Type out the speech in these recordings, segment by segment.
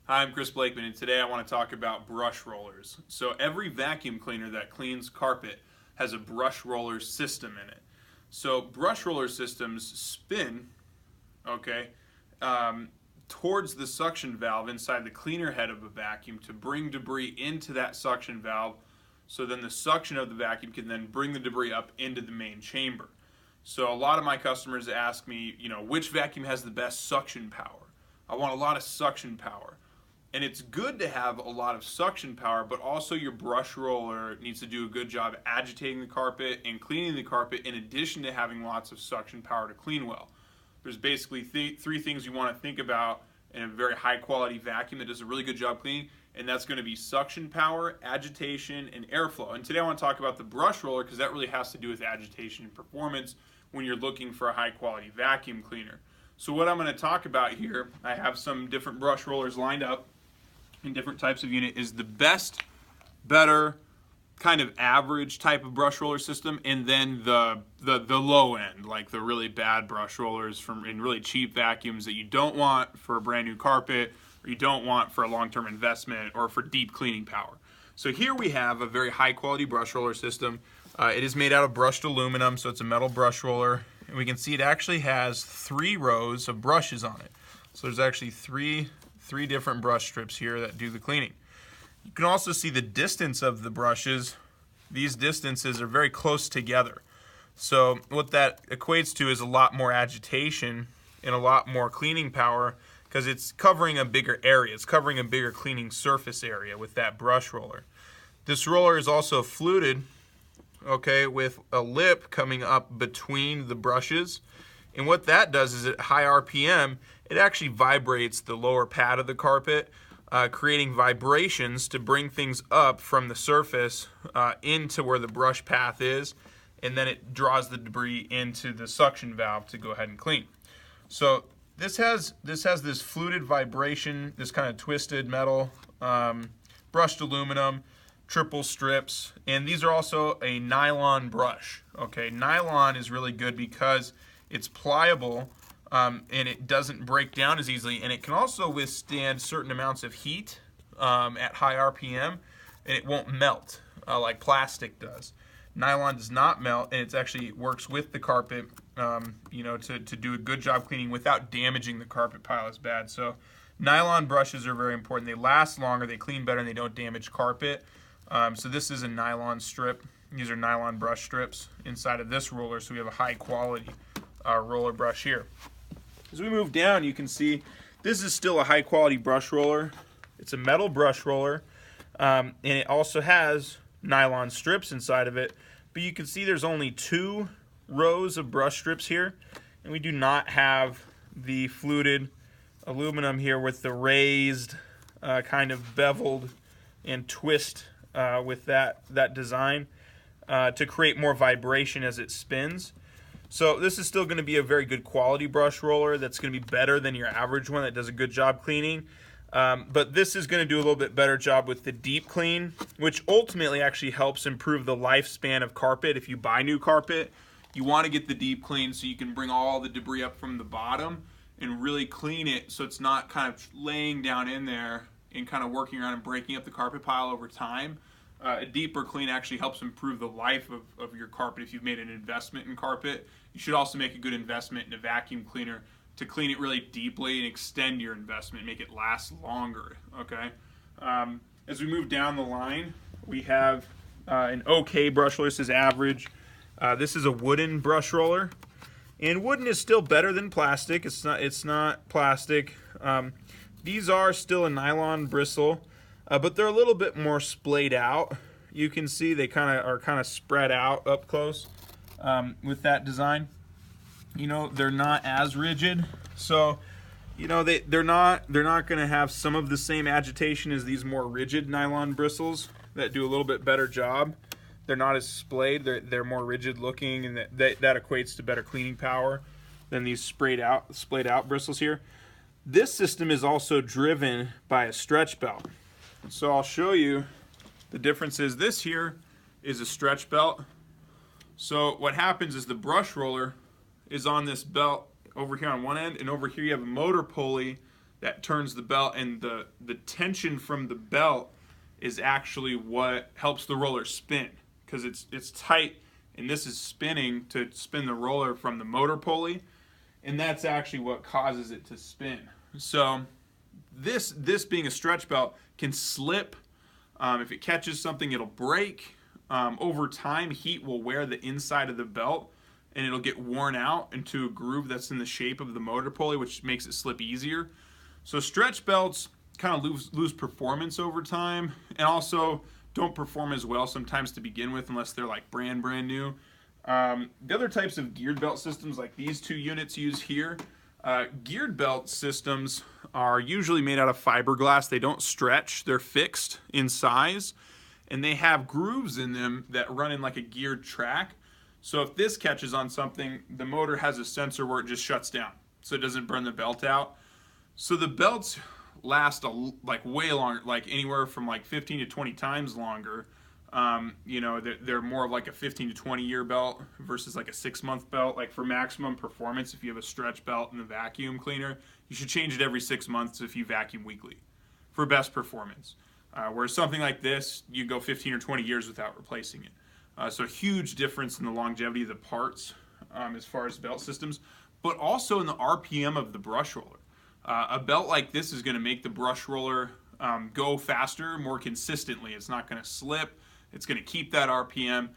Hi, I'm Chris Blakeman, and today I want to talk about brush rollers. So every vacuum cleaner that cleans carpet has a brush roller system in it. So brush roller systems spin, okay, towards the suction valve inside the cleaner head of a vacuum to bring debris into that suction valve, so then the suction of the vacuum can then bring the debris up into the main chamber. So a lot of my customers ask me, which vacuum has the best suction power? I want a lot of suction power. And it's good to have a lot of suction power, but also your brush roller needs to do a good job agitating the carpet and cleaning the carpet in addition to having lots of suction power to clean well. There's basically three things you want to think about in a very high quality vacuum that does a really good job cleaning, and that's going to be suction power, agitation, and airflow. And today I want to talk about the brush roller because that really has to do with agitation and performance when you're looking for a high quality vacuum cleaner. So what I'm going to talk about here, I have some different brush rollers lined up in different types of unit, is the best, better, kind of average type of brush roller system, and then the low end, like the really bad brush rollers in really cheap vacuums that you don't want for a brand new carpet, or you don't want for a long-term investment, or for deep cleaning power. So here we have a very high quality brush roller system. It is made out of brushed aluminum, so it's a metal brush roller, and we can see it actually has 3 rows of brushes on it. So there's actually three different brush strips here that do the cleaning. You can also see the distance of the brushes. These distances are very close together. So what that equates to is a lot more agitation and a lot more cleaning power because it's covering a bigger area. It's covering a bigger cleaning surface area with that brush roller. This roller is also fluted, okay, with a lip coming up between the brushes. And what that does is at high RPM, it actually vibrates the lower pad of the carpet, creating vibrations to bring things up from the surface into where the brush path is, and then it draws the debris into the suction valve to go ahead and clean. So this has this fluted vibration, this kind of twisted metal, brushed aluminum, triple strips, and these are also a nylon brush. Okay, nylon is really good because it's pliable, and it doesn't break down as easily, and it can also withstand certain amounts of heat at high RPM, and it won't melt like plastic does. Nylon does not melt, and it actually works with the carpet, to do a good job cleaning without damaging the carpet pile as bad. So nylon brushes are very important. They last longer, they clean better, and they don't damage carpet. So this is a nylon strip. These are nylon brush strips inside of this roller, so we have a high quality roller brush here. As we move down, you can see this is still a high quality brush roller. It's a metal brush roller, and it also has nylon strips inside of it, but you can see there's only 2 rows of brush strips here, and we do not have the fluted aluminum here with the raised kind of beveled and twist with that design to create more vibration as it spins. So this is still going to be a very good quality brush roller that's going to be better than your average one that does a good job cleaning. But this is going to do a little bit better job with the deep clean, which ultimately actually helps improve the lifespan of carpet. If you buy new carpet, you want to get the deep clean so you can bring all the debris up from the bottom and really clean it so it's not kind of laying down in there and kind of working around and breaking up the carpet pile over time. A deeper clean actually helps improve the life of your carpet. If you've made an investment in carpet, you should also make a good investment in a vacuum cleaner to clean it really deeply and extend your investment, make it last longer, okay? As we move down the line, we have an okay brush roller. This is average. This is a wooden brush roller, and wooden is still better than plastic. It's not plastic. These are still a nylon bristle, but they're a little bit more splayed out. You can see they are kind of spread out up close with that design. They're not as rigid, so they're not going to have some of the same agitation as these more rigid nylon bristles that do a little bit better job. They're not as splayed. They're more rigid looking, and that equates to better cleaning power than these splayed out bristles here. This system is also driven by a stretch belt. So I'll show you the differences. This here is a stretch belt. So what happens is the brush roller is on this belt over here on one end, and over here you have a motor pulley that turns the belt, and the tension from the belt is actually what helps the roller spin, because it's tight, and this is spinning to spin the roller from the motor pulley, and that's actually what causes it to spin. So this being a stretch belt can slip. If it catches something, it'll break. Over time, heat will wear the inside of the belt, and it'll get worn out into a groove that's in the shape of the motor pulley, which makes it slip easier. So stretch belts kind of lose performance over time, and also don't perform as well sometimes to begin with unless they're like brand new. The other types of geared belt systems, like these two units used here, geared belt systems are usually made out of fiberglass. They don't stretch, they're fixed in size, and they have grooves in them that run in like a geared track. So if this catches on something, the motor has a sensor where it just shuts down, so it doesn't burn the belt out. So the belts last like way longer, like anywhere from like 15 to 20 times longer. You know, they're more of like a 15 to 20 year belt versus like a 6-month belt. Like for maximum performance, if you have a stretch belt and a vacuum cleaner, you should change it every 6 months if you vacuum weekly for best performance. Whereas something like this, you go 15 or 20 years without replacing it. So a huge difference in the longevity of the parts as far as belt systems, but also in the RPM of the brush roller. A belt like this is going to make the brush roller go faster, more consistently. It's not going to slip. It's going to keep that RPM,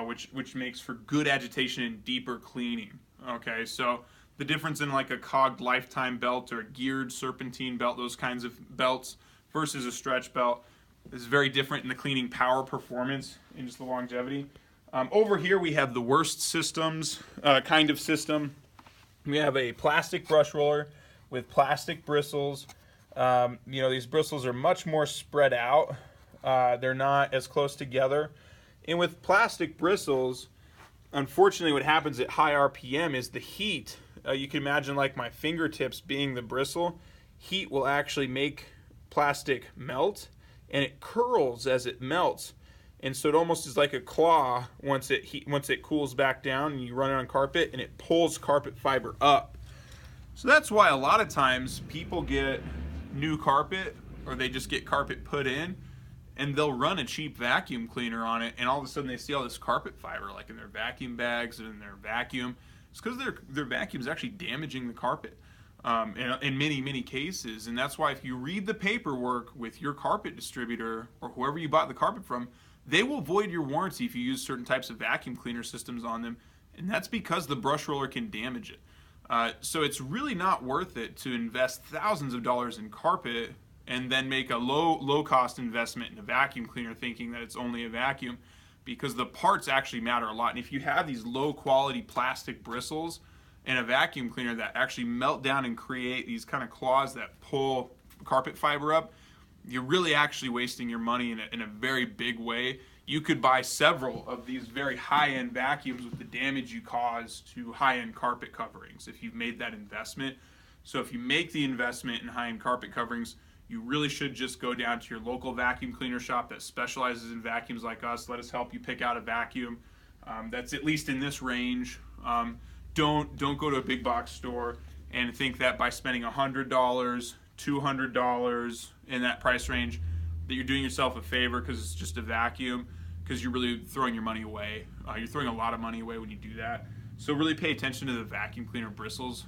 which makes for good agitation and deeper cleaning. Okay, so the difference in like a cogged lifetime belt or a geared serpentine belt, those kinds of belts, versus a stretch belt is very different in the cleaning power, performance, and just the longevity. Over here we have the worst systems, kind of system. We have a plastic brush roller with plastic bristles. You know, these bristles are much more spread out. They're not as close together. And with plastic bristles, unfortunately what happens at high RPM is the heat. You can imagine like my fingertips being the bristle. Heat will actually make plastic melt, and it curls as it melts. And so it almost is like a claw once it cools back down and you run it on carpet, and it pulls carpet fiber up. So that's why a lot of times people get new carpet, or they just get carpet put in, and they'll run a cheap vacuum cleaner on it, and all of a sudden they see all this carpet fiber like in their vacuum bags and in their vacuum. It's because their vacuum is actually damaging the carpet in many cases. And that's why if you read the paperwork with your carpet distributor or whoever you bought the carpet from, they will void your warranty if you use certain types of vacuum cleaner systems on them, and that's because the brush roller can damage it. So it's really not worth it to invest thousands of dollars in carpet and then make a low cost investment in a vacuum cleaner thinking that it's only a vacuum, because the parts actually matter a lot. And if you have these low quality plastic bristles and a vacuum cleaner that actually melt down and create these kind of claws that pull carpet fiber up, you're really actually wasting your money in a very big way. You could buy several of these very high-end vacuums with the damage you cause to high-end carpet coverings if you've made that investment. So if you make the investment in high-end carpet coverings, you really should just go down to your local vacuum cleaner shop that specializes in vacuums like us. Let us help you pick out a vacuum that's at least in this range. Don't go to a big box store and think that by spending $100, $200 in that price range that you're doing yourself a favor because it's just a vacuum, because you're really throwing your money away. You're throwing a lot of money away when you do that. So really pay attention to the vacuum cleaner bristles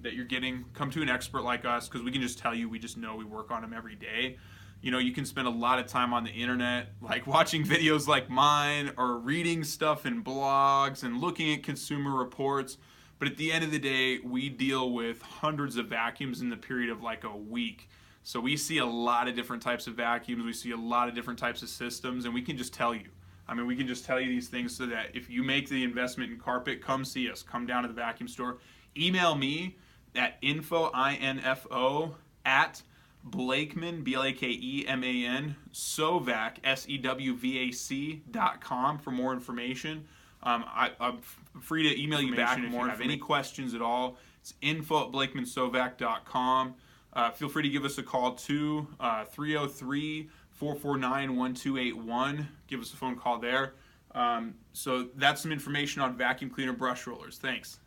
that you're getting. Come to an expert like us, because we can just tell you, we just know, we work on them every day. You know, you can spend a lot of time on the internet, like watching videos like mine or reading stuff in blogs and looking at consumer reports. But at the end of the day, we deal with hundreds of vacuums in the period of like a week. So we see a lot of different types of vacuums. We see a lot of different types of systems, and we can just tell you. I mean, we can just tell you these things so that if you make the investment in carpet, come see us. Come down to the vacuum store. Email me at info at Blakeman, BLAKEMAN, Sovac, SEWVAC.com for more information. I'm free to email you back if you have any questions at all. It's info at BlakemanSovac.com. Feel free to give us a call too, 303-449-1281. Give us a phone call there. So that's some information on vacuum cleaner brush rollers. Thanks.